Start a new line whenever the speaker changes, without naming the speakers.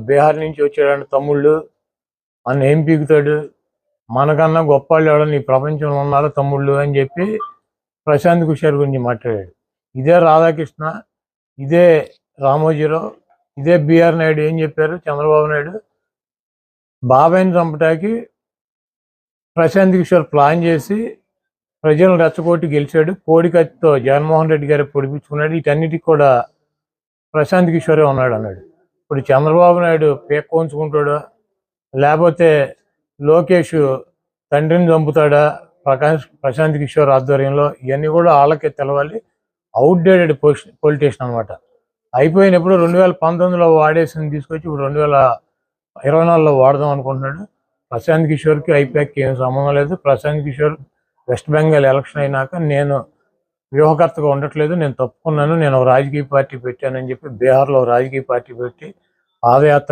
బీహార్ నుంచి వచ్చాడు తమ్ముళ్ళు అన్న ఏం పీకుతాడు, మనకన్నా గొప్పవాళ్ళు ఎవడన్నా ఈ ప్రపంచంలో ఉన్నారో తమ్ముళ్ళు అని చెప్పి ప్రశాంత్ కిషోర్ గురించి మాట్లాడాడు. ఇదే రాధాకృష్ణ, ఇదే రామోజీరావు, ఇదే బిఆర్ నాయుడు ఏం చెప్పారు? చంద్రబాబు నాయుడు బాబాయిని చంపటానికి ప్రశాంత్ కిషోర్ ప్లాన్ చేసి ప్రజలను రెచ్చగొట్టి గెలిచాడు. కోడికత్తితో జగన్మోహన్ రెడ్డి గారు పొడిపించుకున్నాడు. వీటన్నిటికి కూడా ప్రశాంత్ కిషోరే ఉన్నాడు అన్నాడు. ఇప్పుడు చంద్రబాబు నాయుడు పేక్కోంచుకుంటాడా, లేకపోతే లోకేష్ తండ్రిని చంపుతాడా ప్రశాంత్ కిషోర్ ఆధ్వర్యంలో? ఇవన్నీ కూడా వాళ్ళకే తెలవాలి. అవుట్డేటెడ్ పొలిటీషియన్ అనమాట. అయిపోయినప్పుడు 2019లో వాడేసింది తీసుకొచ్చి ఇప్పుడు 2024లో వాడదాం అనుకుంటున్నాడు. ప్రశాంత్ కిషోర్కి ఐపాక్కి ఏం సంబంధం లేదు. ప్రశాంత్ కిషోర్ వెస్ట్ బెంగాల్ ఎలక్షన్ అయినాక నేను వ్యూహకర్తగా ఉండట్లేదు, నేను తప్పుకున్నాను, నేను రాజకీయ పార్టీ పెట్టానని చెప్పి బీహార్లో రాజకీయ పార్టీ పెట్టి పాదయాత్ర